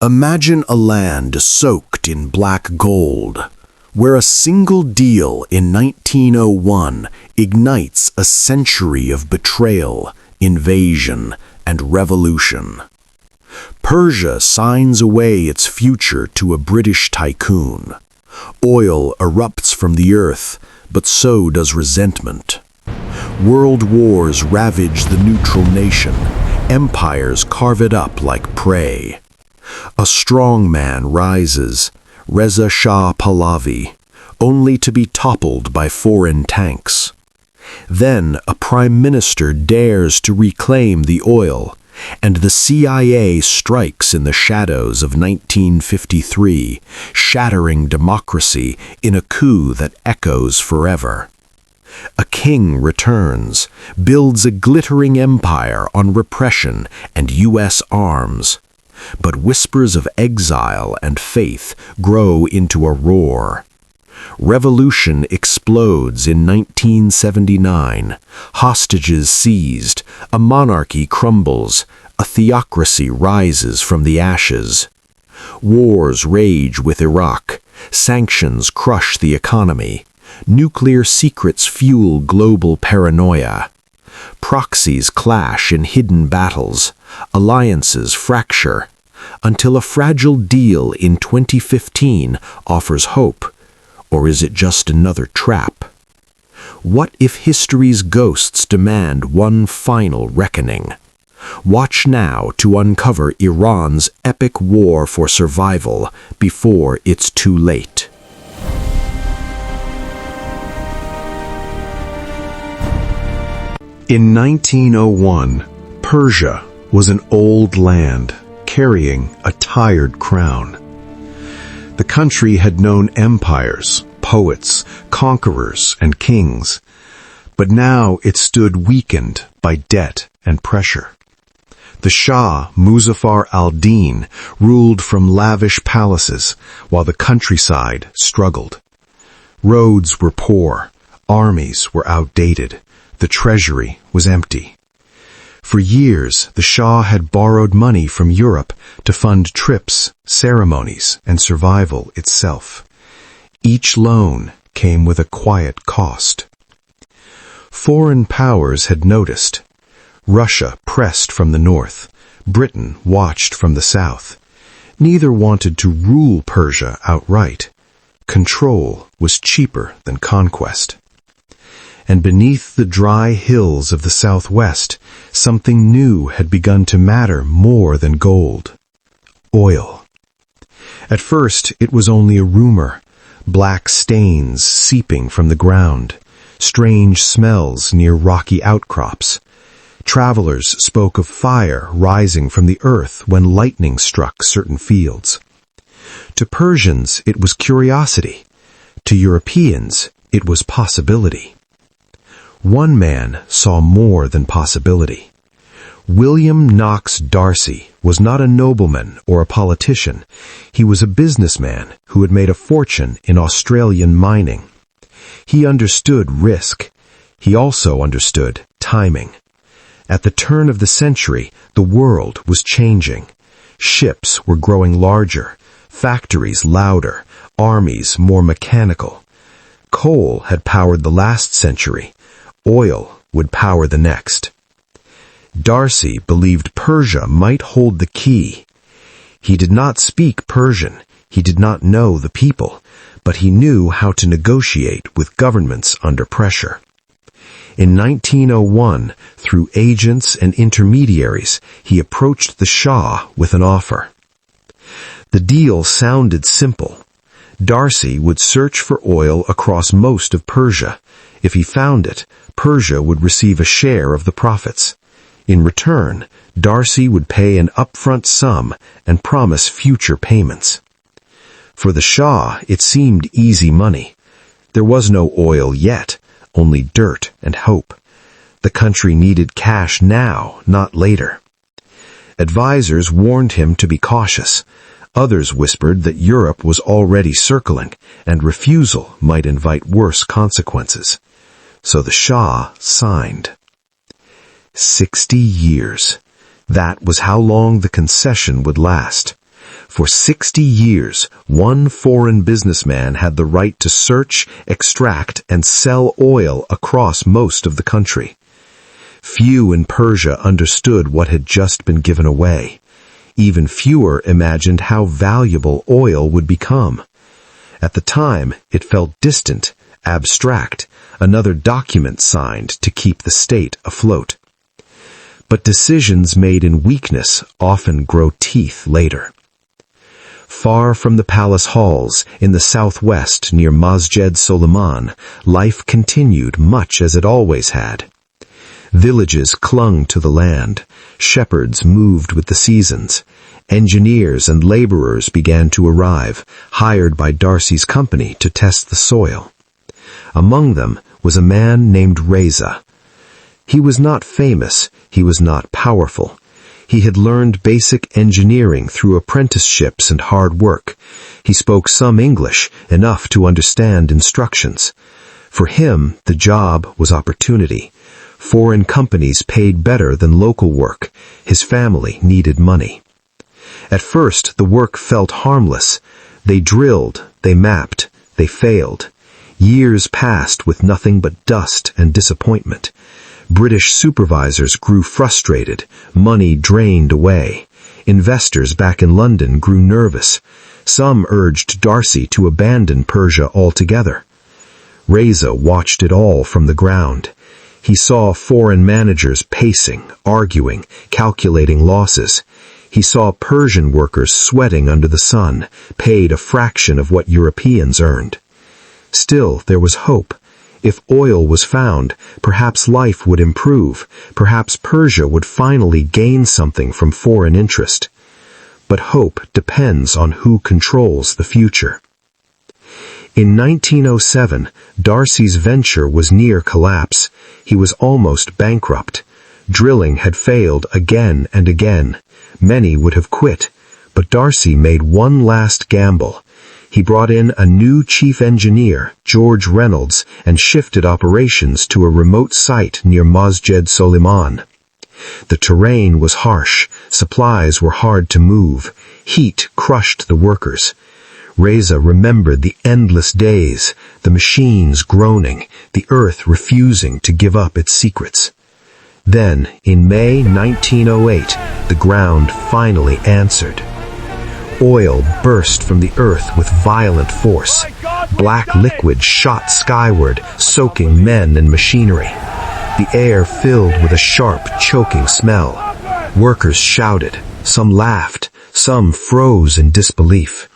Imagine a land soaked in black gold, where a single deal in 1901 ignites a century of betrayal, invasion, and revolution. Persia signs away its future to a British tycoon. Oil erupts from the earth, but so does resentment. World wars ravage the neutral nation. Empires carve it up like prey. A strong man rises, Reza Shah Pahlavi, only to be toppled by foreign tanks. Then a prime minister dares to reclaim the oil, and the CIA strikes in the shadows of 1953, shattering democracy in a coup that echoes forever. A king returns, builds a glittering empire on repression and U.S. arms. But whispers of exile and faith grow into a roar. Revolution explodes in 1979, hostages seized, a monarchy crumbles, a theocracy rises from the ashes. Wars rage with Iraq, sanctions crush the economy, nuclear secrets fuel global paranoia. Proxies clash in hidden battles, alliances fracture, until a fragile deal in 2015 offers hope. Or is it just another trap? What if history's ghosts demand one final reckoning? Watch now to uncover Iran's epic war for survival before it's too late. In 1901, Persia was an old land carrying a tired crown. The country had known empires, poets, conquerors, and kings, but now it stood weakened by debt and pressure. The Shah, Muzaffar al-Din, ruled from lavish palaces, while the countryside struggled. Roads were poor, armies were outdated, the treasury was empty. For years, the Shah had borrowed money from Europe to fund trips, ceremonies, and survival itself. Each loan came with a quiet cost. Foreign powers had noticed. Russia pressed from the north. Britain watched from the south. Neither wanted to rule Persia outright. Control was cheaper than conquest. And beneath the dry hills of the southwest, something new had begun to matter more than gold. Oil. At first, it was only a rumor, black stains seeping from the ground, strange smells near rocky outcrops. Travelers spoke of fire rising from the earth when lightning struck certain fields. To Persians, it was curiosity. To Europeans, it was possibility. One man saw more than possibility. William Knox Darcy was not a nobleman or a politician. He was a businessman who had made a fortune in Australian mining. He understood risk. He also understood timing. At the turn of the century, the world was changing. Ships were growing larger, factories louder, armies more mechanical. Coal had powered the last century. Oil would power the next. Darcy believed Persia might hold the key. He did not speak Persian, he did not know the people, but he knew how to negotiate with governments under pressure. In 1901, through agents and intermediaries, he approached the Shah with an offer. The deal sounded simple. Darcy would search for oil across most of Persia. If he found it, Persia would receive a share of the profits. In return, Darcy would pay an upfront sum and promise future payments. For the Shah, it seemed easy money. There was no oil yet, only dirt and hope. The country needed cash now, not later. Advisors warned him to be cautious. Others whispered that Europe was already circling, and refusal might invite worse consequences. So the Shah signed. 60 years. That was how long the concession would last. For 60 years, one foreign businessman had the right to search, extract, and sell oil across most of the country. Few in Persia understood what had just been given away. Even fewer imagined how valuable oil would become. At the time, it felt distant, abstract, another document signed to keep the state afloat. But decisions made in weakness often grow teeth later. Far from the palace halls, in the southwest near Masjid Suleiman, life continued much as it always had. Villages clung to the land, shepherds moved with the seasons, engineers and laborers began to arrive, hired by Darcy's company to test the soil. Among them was a man named Reza. He was not famous, he was not powerful. He had learned basic engineering through apprenticeships and hard work. He spoke some English, enough to understand instructions. For him, the job was opportunity. Foreign companies paid better than local work. His family needed money. At first, the work felt harmless. They drilled, they mapped, they failed. Years passed with nothing but dust and disappointment. British supervisors grew frustrated, money drained away. Investors back in London grew nervous. Some urged Darcy to abandon Persia altogether. Reza watched it all from the ground. He saw foreign managers pacing, arguing, calculating losses. He saw Persian workers sweating under the sun, paid a fraction of what Europeans earned. Still, there was hope. If oil was found, perhaps life would improve. Perhaps Persia would finally gain something from foreign interest. But hope depends on who controls the future. In 1907, Darcy's venture was near collapse. He was almost bankrupt. Drilling had failed again and again. Many would have quit, but Darcy made one last gamble. He brought in a new chief engineer, George Reynolds, and shifted operations to a remote site near Masjid Suleiman. The terrain was harsh, supplies were hard to move, heat crushed the workers. Reza remembered the endless days, the machines groaning, the earth refusing to give up its secrets. Then, in May 1908, the ground finally answered. Oil burst from the earth with violent force. Black liquid shot skyward, soaking men and machinery. The air filled with a sharp, choking smell. Workers shouted, some laughed, some froze in disbelief.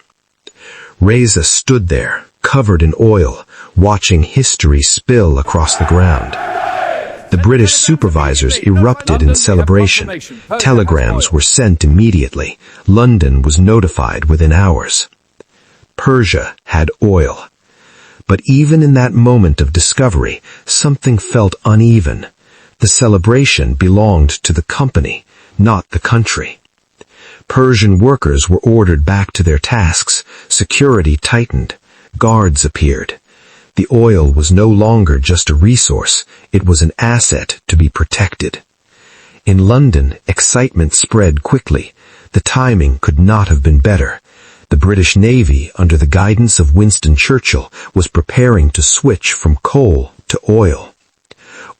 Reza stood there, covered in oil, watching history spill across the ground. The British supervisors erupted in celebration. Telegrams were sent immediately. London was notified within hours. Persia had oil. But even in that moment of discovery, something felt uneven. The celebration belonged to the company, not the country. Persian workers were ordered back to their tasks. Security tightened. Guards appeared. The oil was no longer just a resource, it was an asset to be protected. In London, excitement spread quickly. The timing could not have been better. The British Navy, under the guidance of Winston Churchill, was preparing to switch from coal to oil.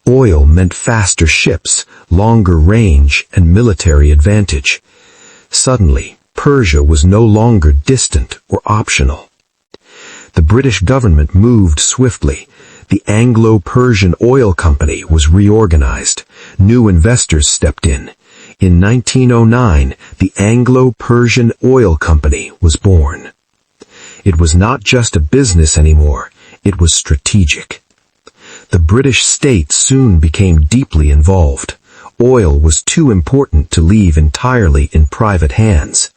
Oil meant faster ships, longer range, and military advantage. Suddenly, Persia was no longer distant or optional. The British government moved swiftly. The Anglo-Persian Oil Company was reorganized. New investors stepped in. In 1909, the Anglo-Persian Oil Company was born. It was not just a business anymore, it was strategic. The British state soon became deeply involved. Oil was too important to leave entirely in private hands.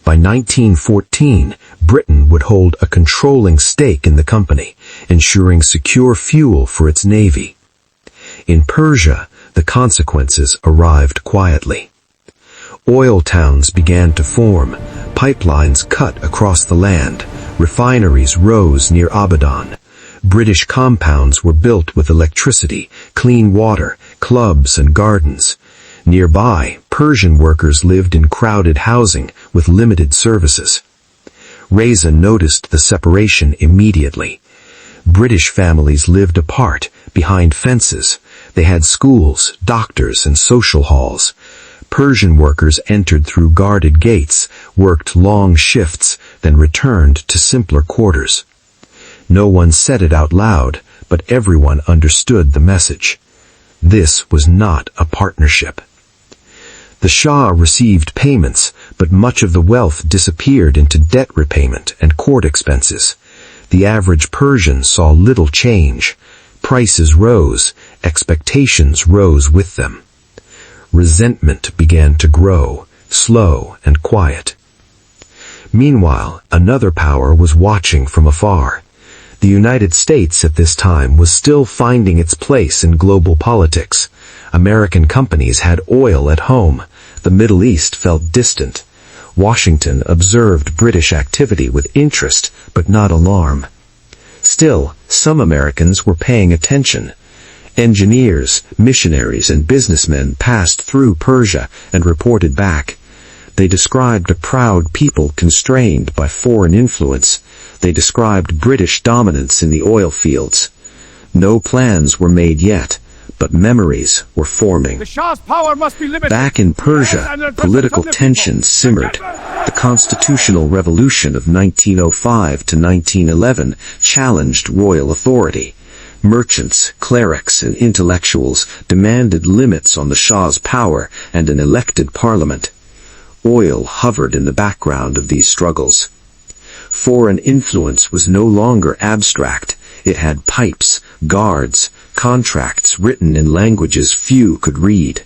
By 1914, Britain would hold a controlling stake in the company, ensuring secure fuel for its navy. In Persia, the consequences arrived quietly. Oil towns began to form, pipelines cut across the land, refineries rose near Abadan. British compounds were built with electricity, clean water, clubs and gardens. Nearby, Persian workers lived in crowded housing with limited services. Reza noticed the separation immediately. British families lived apart, behind fences. They had schools, doctors, and social halls. Persian workers entered through guarded gates, worked long shifts, then returned to simpler quarters. No one said it out loud, but everyone understood the message. This was not a partnership. The Shah received payments, but much of the wealth disappeared into debt repayment and court expenses. The average Persian saw little change. Prices rose, expectations rose with them. Resentment began to grow, slow and quiet. Meanwhile, another power was watching from afar. The United States at this time was still finding its place in global politics. American companies had oil at home. The Middle East felt distant. Washington observed British activity with interest, but not alarm. Still, some Americans were paying attention. Engineers, missionaries, and businessmen passed through Persia and reported back. They described a proud people constrained by foreign influence. They described British dominance in the oil fields. No plans were made yet, but memories were forming. The Shah's power must be limited. Back in Persia, political tensions simmered. The constitutional revolution of 1905 to 1911 challenged royal authority. Merchants, clerics, and intellectuals demanded limits on the Shah's power and an elected parliament. Oil hovered in the background of these struggles. Foreign influence was no longer abstract. It had pipes, guards, contracts written in languages few could read.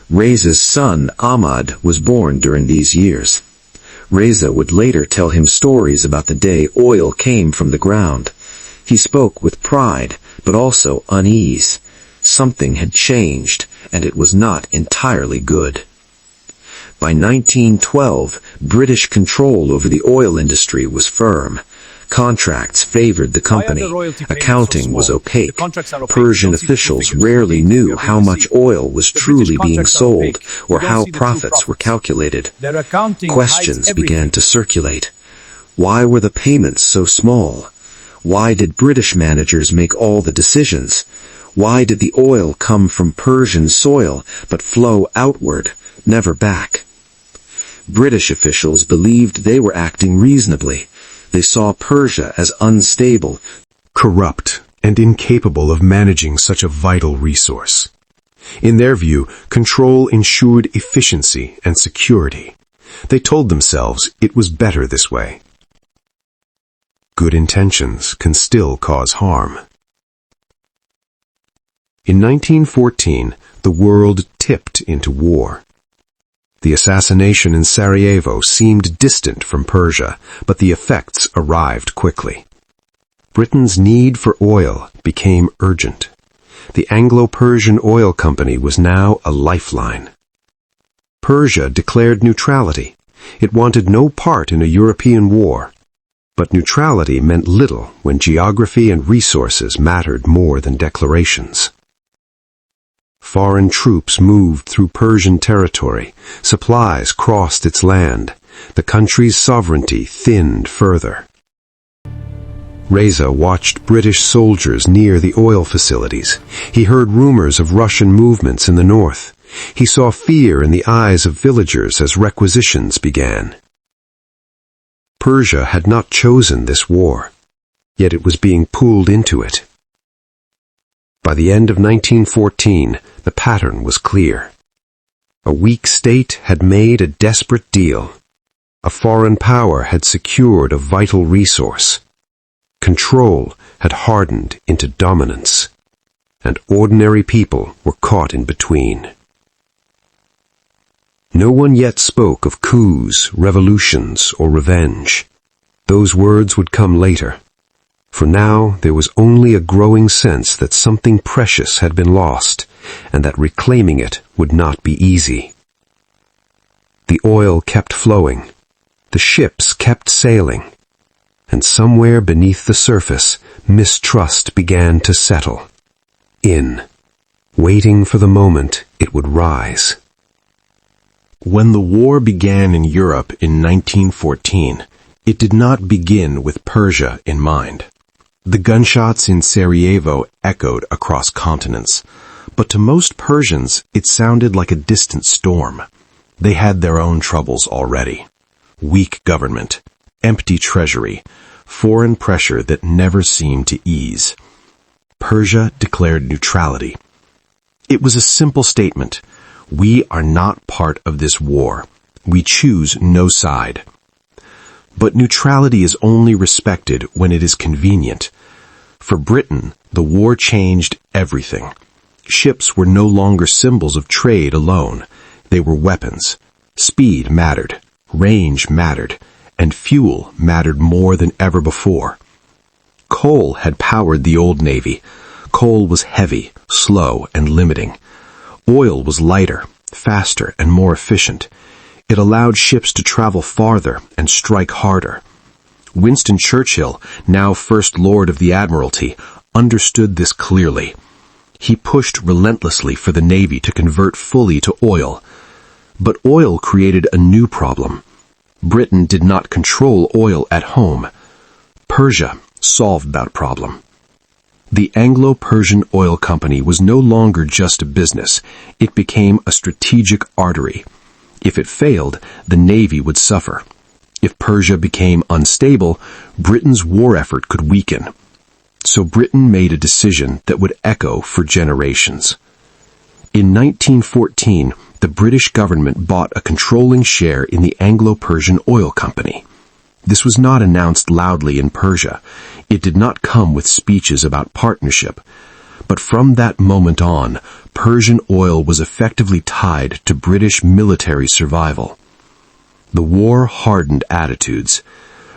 Reza's son, Ahmad, was born during these years. Reza would later tell him stories about the day oil came from the ground. He spoke with pride, but also unease. Something had changed, and it was not entirely good. By 1912, British control over the oil industry was firm. Contracts favored the company. Accounting was opaque. Persian officials rarely knew how much oil was truly being sold or how profits were calculated. Questions began to circulate. Why were the payments so small? Why did British managers make all the decisions? Why did the oil come from Persian soil but flow outward, never back? British officials believed they were acting reasonably. They saw Persia as unstable, corrupt, and incapable of managing such a vital resource. In their view, control ensured efficiency and security. They told themselves it was better this way. Good intentions can still cause harm. In 1914, the world tipped into war. The assassination in Sarajevo seemed distant from Persia, but the effects arrived quickly. Britain's need for oil became urgent. The Anglo-Persian Oil Company was now a lifeline. Persia declared neutrality. It wanted no part in a European war. But neutrality meant little when geography and resources mattered more than declarations. Foreign troops moved through Persian territory. Supplies crossed its land. The country's sovereignty thinned further. Reza watched British soldiers near the oil facilities. He heard rumors of Russian movements in the north. He saw fear in the eyes of villagers as requisitions began. Persia had not chosen this war, yet it was being pulled into it. By the end of 1914, the pattern was clear. A weak state had made a desperate deal. A foreign power had secured a vital resource. Control had hardened into dominance, and ordinary people were caught in between. No one yet spoke of coups, revolutions, or revenge. Those words would come later. For now, there was only a growing sense that something precious had been lost, and that reclaiming it would not be easy. The oil kept flowing. The ships kept sailing. And somewhere beneath the surface, mistrust began to settle in. waiting for the moment it would rise. When the war began in Europe in 1914, it did not begin with Persia in mind. The gunshots in Sarajevo echoed across continents, but to most Persians it sounded like a distant storm. They had their own troubles already. Weak government, empty treasury, foreign pressure that never seemed to ease. Persia declared neutrality. It was a simple statement. We are not part of this war. We choose no side. But neutrality is only respected when it is convenient. For Britain, the war changed everything. Ships were no longer symbols of trade alone. They were weapons. Speed mattered, range mattered, and fuel mattered more than ever before. Coal had powered the old navy. Coal was heavy, slow, and limiting. Oil was lighter, faster, and more efficient. It allowed ships to travel farther and strike harder. Winston Churchill, now First Lord of the Admiralty, understood this clearly. He pushed relentlessly for the Navy to convert fully to oil. But oil created a new problem. Britain did not control oil at home. Persia solved that problem. The Anglo-Persian Oil Company was no longer just a business. It became a strategic artery. If it failed, the Navy would suffer. If Persia became unstable, Britain's war effort could weaken. So Britain made a decision that would echo for generations. In 1914, the British government bought a controlling share in the Anglo-Persian Oil Company. This was not announced loudly in Persia. It did not come with speeches about partnership. But from that moment on, Persian oil was effectively tied to British military survival. The war hardened attitudes.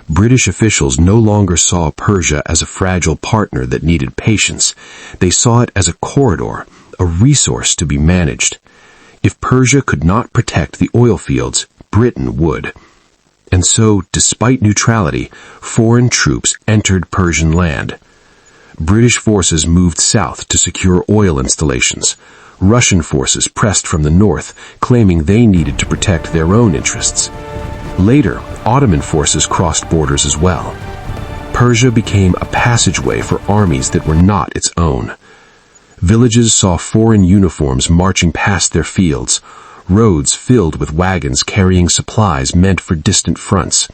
British officials no longer saw Persia as a fragile partner that needed patience. They saw it as a corridor, a resource to be managed. If Persia could not protect the oil fields, Britain would. And so, despite neutrality, foreign troops entered Persian land. British forces moved south to secure oil installations. Russian forces pressed from the north, claiming they needed to protect their own interests. Later, Ottoman forces crossed borders as well. Persia became a passageway for armies that were not its own. Villages saw foreign uniforms marching past their fields, roads filled with wagons carrying supplies meant for distant fronts.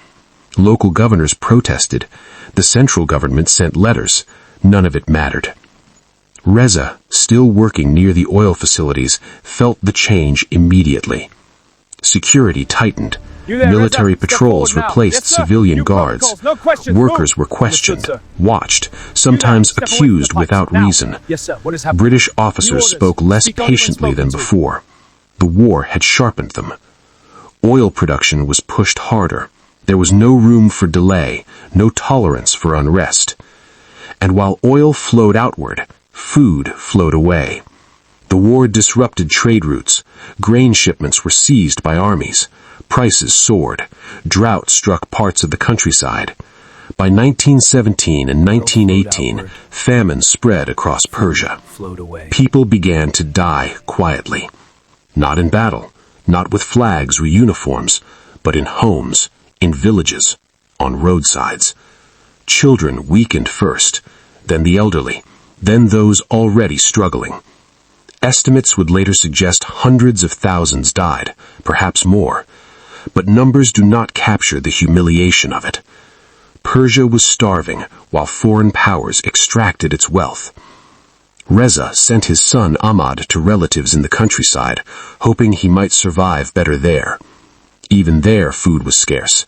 Local governors protested. The central government sent letters. None of it mattered. Reza, still working near the oil facilities, felt the change immediately. Security tightened. Military patrols replaced civilian guards. Workers were questioned, watched, sometimes accused without reason. British officers spoke less patiently than before. The war had sharpened them. Oil production was pushed harder. There was no room for delay, no tolerance for unrest. And while oil flowed outward, food flowed away. The war disrupted trade routes. Grain shipments were seized by armies. Prices soared. Drought struck parts of the countryside. By 1917 and 1918, famine spread across Persia. People began to die quietly. Not in battle, not with flags or uniforms, but in homes, in villages, on roadsides. Children weakened first, then the elderly, then those already struggling. Estimates would later suggest hundreds of thousands died, perhaps more. But numbers do not capture the humiliation of it. Persia was starving while foreign powers extracted its wealth. Reza sent his son Ahmad to relatives in the countryside, hoping he might survive better there. Even there, food was scarce.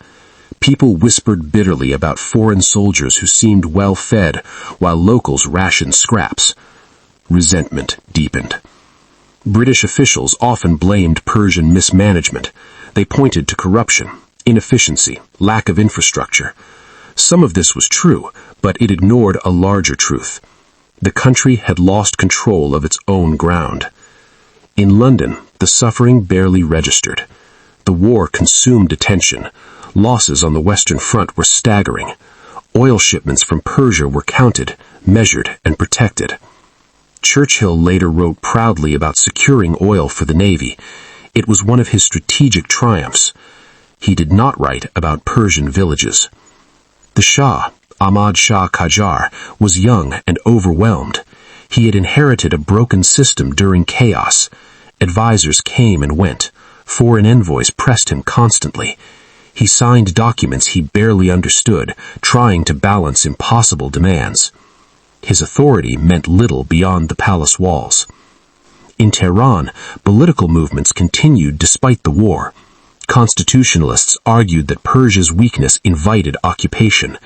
People whispered bitterly about foreign soldiers who seemed well-fed, while locals rationed scraps. Resentment deepened. British officials often blamed Persian mismanagement. They pointed to corruption, inefficiency, lack of infrastructure. Some of this was true, but it ignored a larger truth. The country had lost control of its own ground. In London, the suffering barely registered. The war consumed attention. Losses on the Western Front were staggering. Oil shipments from Persia were counted, measured, and protected. Churchill later wrote proudly about securing oil for the Navy. It was one of his strategic triumphs. He did not write about Persian villages. The Shah, Ahmad Shah Qajar, was young and overwhelmed. He had inherited a broken system during chaos. Advisors came and went. Foreign envoys pressed him constantly. He signed documents he barely understood, trying to balance impossible demands. His authority meant little beyond the palace walls. In Tehran, political movements continued despite the war. Constitutionalists argued that Persia's weakness invited occupation.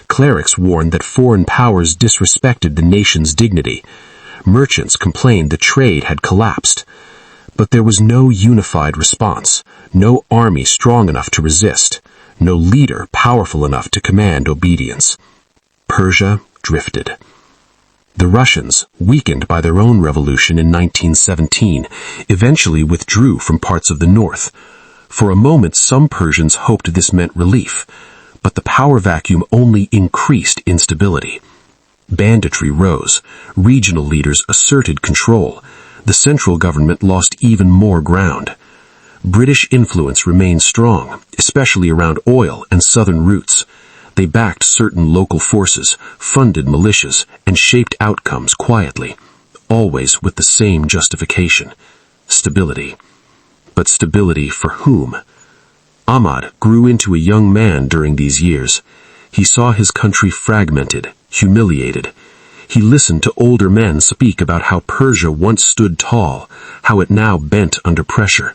Clerics warned that foreign powers disrespected the nation's dignity. Merchants complained that trade had collapsed. But there was no unified response, no army strong enough to resist, no leader powerful enough to command obedience. Persia drifted. The Russians, weakened by their own revolution in 1917, eventually withdrew from parts of the north. For a moment, some Persians hoped this meant relief, but the power vacuum only increased instability. Banditry rose. Regional leaders asserted control. The central government lost even more ground. British influence remained strong, especially around oil and southern routes. They backed certain local forces, funded militias, and shaped outcomes quietly, always with the same justification: stability. But stability for whom? Ahmad grew into a young man during these years. He saw his country fragmented, humiliated. He listened to older men speak about how Persia once stood tall, how it now bent under pressure.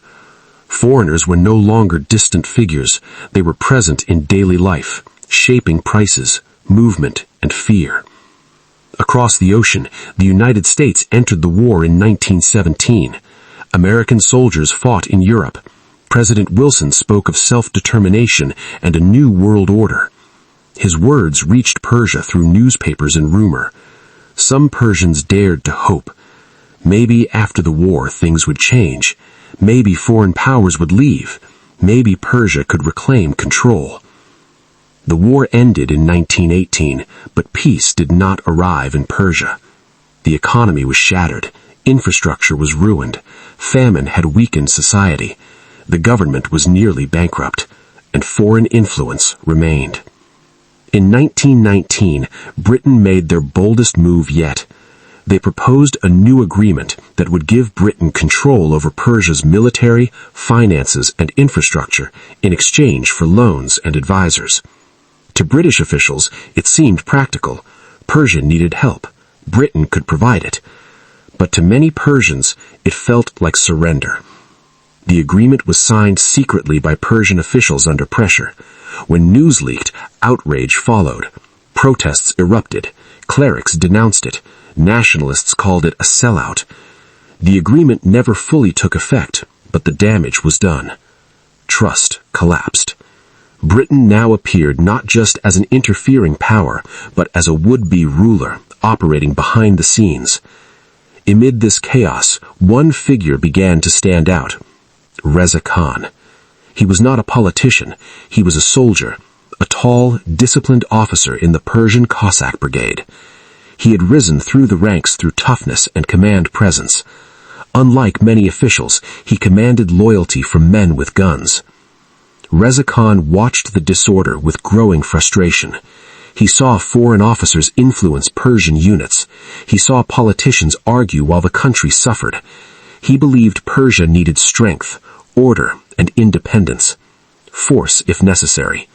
Foreigners were no longer distant figures. They were present in daily life, shaping prices, movement, and fear. Across the ocean, the United States entered the war in 1917. American soldiers fought in Europe. President Wilson spoke of self-determination and a new world order. His words reached Persia through newspapers and rumor. Some Persians dared to hope. Maybe after the war things would change. Maybe foreign powers would leave. Maybe Persia could reclaim control. The war ended in 1918, but peace did not arrive in Persia. The economy was shattered. Infrastructure was ruined. Famine had weakened society. The government was nearly bankrupt, and foreign influence remained. In 1919, Britain made their boldest move yet. They proposed a new agreement that would give Britain control over Persia's military, finances, and infrastructure in exchange for loans and advisors. To British officials, it seemed practical. Persia needed help. Britain could provide it. But to many Persians, it felt like surrender. The agreement was signed secretly by Persian officials under pressure. When news leaked, outrage followed. Protests erupted. Clerics denounced it. Nationalists called it a sellout. The agreement never fully took effect, but the damage was done. Trust collapsed. Britain now appeared not just as an interfering power, but as a would-be ruler operating behind the scenes. Amid this chaos, one figure began to stand out: Reza Khan. He was not a politician, he was a soldier, a tall, disciplined officer in the Persian Cossack Brigade. He had risen through the ranks through toughness and command presence. Unlike many officials, he commanded loyalty from men with guns. Reza Khan watched the disorder with growing frustration. He saw foreign officers influence Persian units. He saw politicians argue while the country suffered. He believed Persia needed strength, order, and independence. Force if necessary.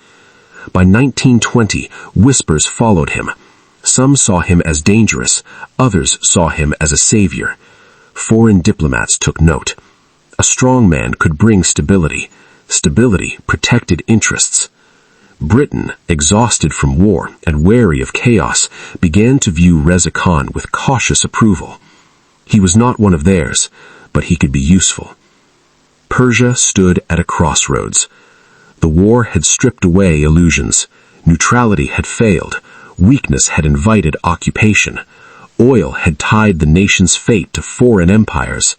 By 1920, whispers followed him. Some saw him as dangerous, others saw him as a savior. Foreign diplomats took note. A strong man could bring stability. Stability protected interests. Britain, exhausted from war and wary of chaos, began to view Reza Khan with cautious approval. He was not one of theirs, but he could be useful. Persia stood at a crossroads. The war had stripped away illusions. Neutrality had failed. Weakness had invited occupation. Oil had tied the nation's fate to foreign empires.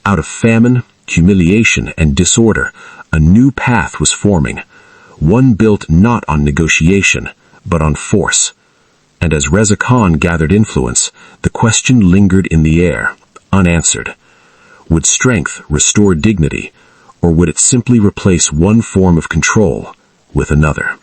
Out of famine, humiliation, and disorder, a new path was forming. One built not on negotiation, but on force. And as Reza Khan gathered influence, the question lingered in the air, unanswered. Would strength restore dignity, or would it simply replace one form of control with another?